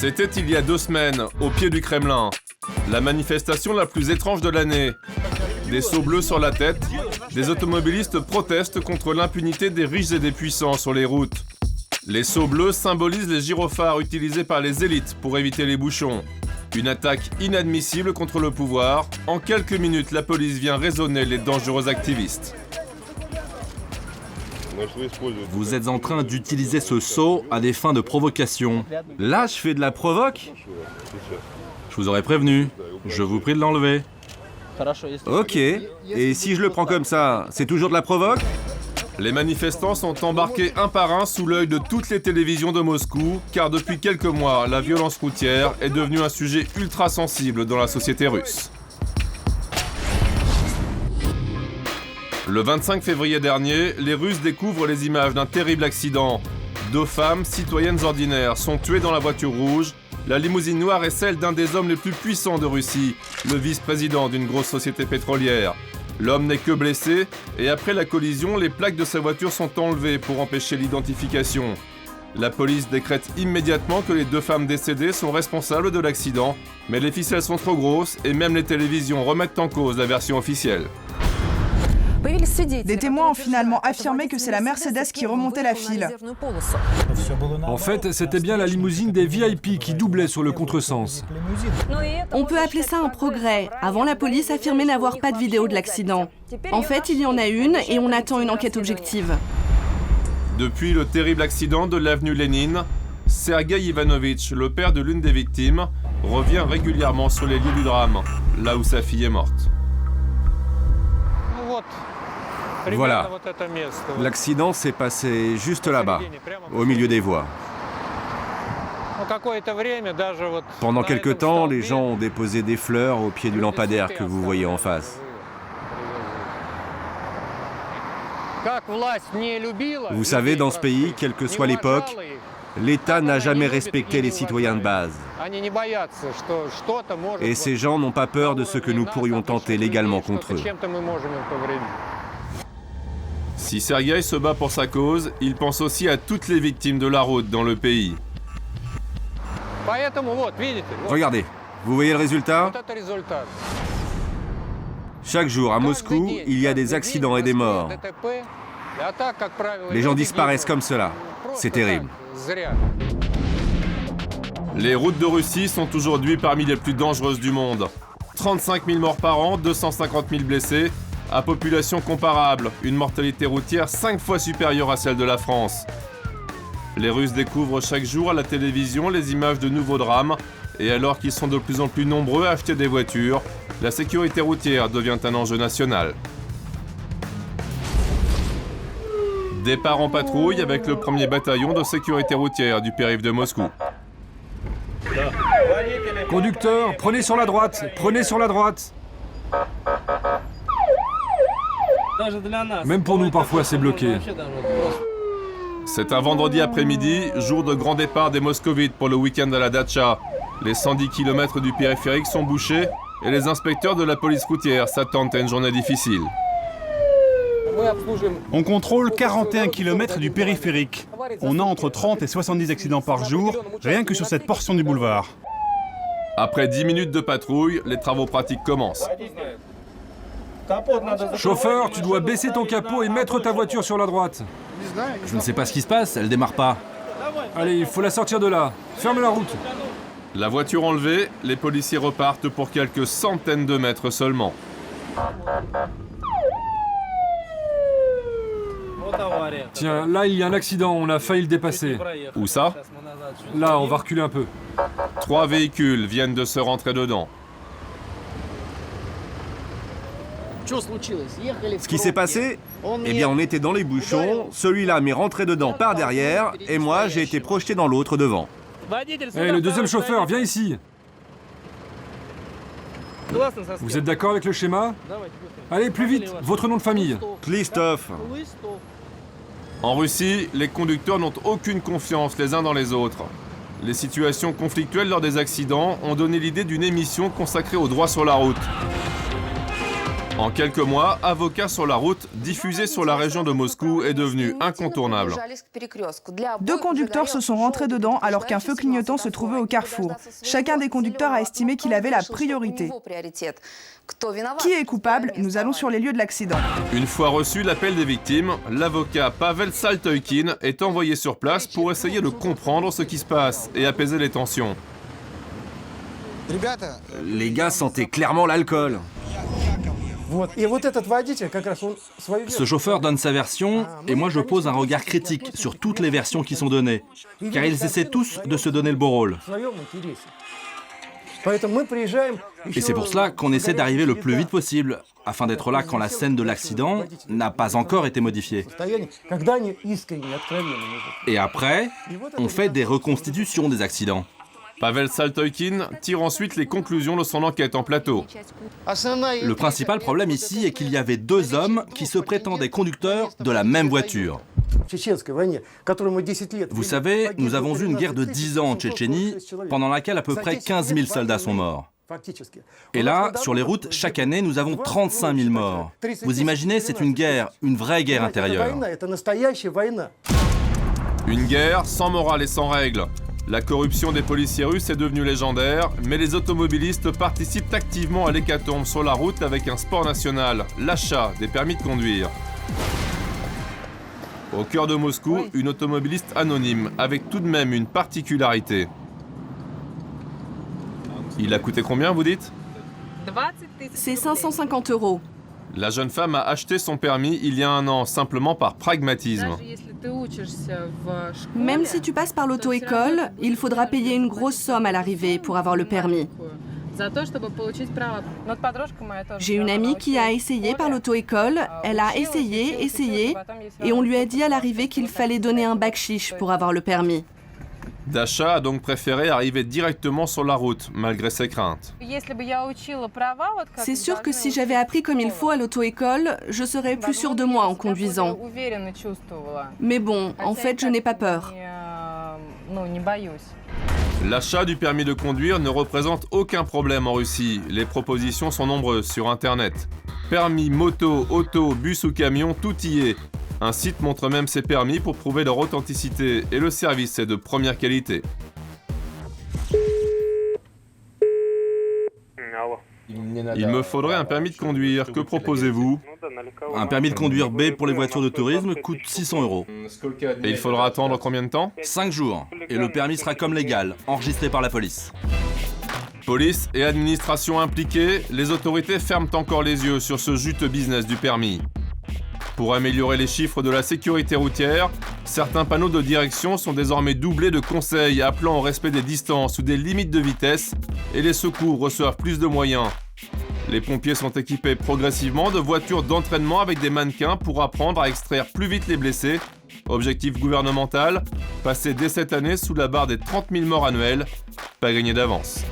C'était il y a 2 semaines, au pied du Kremlin. La manifestation la plus étrange de l'année. Des seaux bleus sur la tête, des automobilistes protestent contre l'impunité des riches et des puissants sur les routes. Les seaux bleus symbolisent les gyrophares utilisés par les élites pour éviter les bouchons. Une attaque inadmissible contre le pouvoir. En quelques minutes, la police vient raisonner les dangereux activistes. Vous êtes en train d'utiliser ce seau à des fins de provocation. Là, je fais de la provoque? Je vous aurais prévenu. Je vous prie de l'enlever. Ok. Et si je le prends comme ça, c'est toujours de la provoque? Les manifestants sont embarqués un par un sous l'œil de toutes les télévisions de Moscou, car depuis quelques mois, la violence routière est devenue un sujet ultra sensible dans la société russe. Le 25 février dernier, les Russes découvrent les images d'un terrible accident. 2 femmes, citoyennes ordinaires, sont tuées dans la voiture rouge. La limousine noire est celle d'un des hommes les plus puissants de Russie, le vice-président d'une grosse société pétrolière. L'homme n'est que blessé, et après la collision, les plaques de sa voiture sont enlevées pour empêcher l'identification. La police décrète immédiatement que les 2 femmes décédées sont responsables de l'accident, mais les ficelles sont trop grosses et même les télévisions remettent en cause la version officielle. Des témoins ont finalement affirmé que c'est la Mercedes qui remontait la file. En fait, c'était bien la limousine des VIP qui doublait sur le contresens. On peut appeler ça un progrès. Avant, la police affirmait n'avoir pas de vidéo de l'accident. En fait, il y en a une et on attend une enquête objective. Depuis le terrible accident de l'avenue Lénine, Sergueï Ivanovitch, le père de l'une des victimes, revient régulièrement sur les lieux du drame, là où sa fille est morte. Voilà. L'accident s'est passé juste là-bas, au milieu des voies. Pendant quelque temps, les gens ont déposé des fleurs au pied du lampadaire que vous voyez en face. Vous savez, dans ce pays, quelle que soit l'époque, l'État n'a jamais respecté les citoyens de base. Et ces gens n'ont pas peur de ce que nous pourrions tenter légalement contre eux. Si Sergueï se bat pour sa cause, il pense aussi à toutes les victimes de la route dans le pays. Regardez, vous voyez le résultat? Chaque jour à Moscou, il y a des accidents et des morts. Les gens disparaissent comme cela. C'est terrible. Les routes de Russie sont aujourd'hui parmi les plus dangereuses du monde. 35 000 morts par an, 250 000 blessés. À population comparable, une mortalité routière 5 fois supérieure à celle de la France. Les Russes découvrent chaque jour à la télévision les images de nouveaux drames, et alors qu'ils sont de plus en plus nombreux à acheter des voitures, la sécurité routière devient un enjeu national. Départ en patrouille avec le 1er bataillon de sécurité routière du périph' de Moscou. Conducteur, prenez sur la droite, prenez sur la droite. Même pour nous, parfois, c'est bloqué. C'est un vendredi après-midi, jour de grand départ des moscovites pour le week-end à la Datcha. Les 110 km du périphérique sont bouchés et les inspecteurs de la police routière s'attendent à une journée difficile. On contrôle 41 km du périphérique. On a entre 30 et 70 accidents par jour, rien que sur cette portion du boulevard. Après 10 minutes de patrouille, les travaux pratiques commencent. Chauffeur, tu dois baisser ton capot et mettre ta voiture sur la droite. Je ne sais pas ce qui se passe, elle démarre pas. Allez, il faut la sortir de là. Ferme la route. La voiture enlevée, les policiers repartent pour quelques centaines de mètres seulement. Tiens, là, il y a un accident, on a failli le dépasser. Où ça? Là, on va reculer un peu. 3 véhicules viennent de se rentrer dedans. Ce qui s'est passé? Eh bien, on était dans les bouchons, celui-là m'est rentré dedans par derrière, et moi, j'ai été projeté dans l'autre devant. Hé, le deuxième chauffeur, viens ici. Vous êtes d'accord avec le schéma? Allez, plus vite, votre nom de famille. Klistov. En Russie, les conducteurs n'ont aucune confiance les uns dans les autres. Les situations conflictuelles lors des accidents ont donné l'idée d'une émission consacrée au droit sur la route. En quelques mois, Avocat sur la route, diffusé sur la région de Moscou, est devenu incontournable. 2 conducteurs se sont rentrés dedans alors qu'un feu clignotant se trouvait au carrefour. Chacun des conducteurs a estimé qu'il avait la priorité. Qui est coupable? Nous allons sur les lieux de l'accident. Une fois reçu l'appel des victimes, l'avocat Pavel Saltoïkin est envoyé sur place pour essayer de comprendre ce qui se passe et apaiser les tensions. Les gars sentaient clairement l'alcool. Ce chauffeur donne sa version et moi je pose un regard critique sur toutes les versions qui sont données, car ils essaient tous de se donner le beau rôle. Et c'est pour cela qu'on essaie d'arriver le plus vite possible, afin d'être là quand la scène de l'accident n'a pas encore été modifiée. Et après, on fait des reconstitutions des accidents. Pavel Saltoïkin tire ensuite les conclusions de son enquête en plateau. Le principal problème ici est qu'il y avait 2 hommes qui se prétendaient conducteurs de la même voiture. Vous savez, nous avons eu une guerre de 10 ans en Tchétchénie, pendant laquelle à peu près 15 000 soldats sont morts. Et là, sur les routes, chaque année, nous avons 35 000 morts. Vous imaginez, c'est une guerre, une vraie guerre intérieure. Une guerre sans morale et sans règles. La corruption des policiers russes est devenue légendaire, mais les automobilistes participent activement à l'hécatombe sur la route avec un sport national, l'achat des permis de conduire. Au cœur de Moscou, une automobiliste anonyme, avec tout de même une particularité. Il a coûté combien, vous dites? C'est 550 €. La jeune femme a acheté son permis il y a 1 an, simplement par pragmatisme. Même si tu passes par l'auto-école, il faudra payer une grosse somme à l'arrivée pour avoir le permis. J'ai une amie qui a essayé par l'auto-école, elle a essayé, et on lui a dit à l'arrivée qu'il fallait donner un bakshish pour avoir le permis. Dasha a donc préféré arriver directement sur la route, malgré ses craintes. C'est sûr que si j'avais appris comme il faut à l'auto-école, je serais plus sûre de moi en conduisant. Mais bon, en fait, je n'ai pas peur. L'achat du permis de conduire ne représente aucun problème en Russie. Les propositions sont nombreuses sur Internet. Permis, moto, auto, bus ou camion, tout y est. Un site montre même ses permis pour prouver leur authenticité et le service est de première qualité. Il me faudrait un permis de conduire. Que proposez-vous? Un permis de conduire B pour les voitures de tourisme coûte 600 €. Et il faudra attendre combien de temps? 5 jours. Et le permis sera comme légal, enregistré par la police. Police et administration impliquées, les autorités ferment encore les yeux sur ce juteux business du permis. Pour améliorer les chiffres de la sécurité routière, certains panneaux de direction sont désormais doublés de conseils appelant au respect des distances ou des limites de vitesse et les secours reçoivent plus de moyens. Les pompiers sont équipés progressivement de voitures d'entraînement avec des mannequins pour apprendre à extraire plus vite les blessés. Objectif gouvernemental, passer dès cette année sous la barre des 30 000 morts annuels, pas gagné d'avance.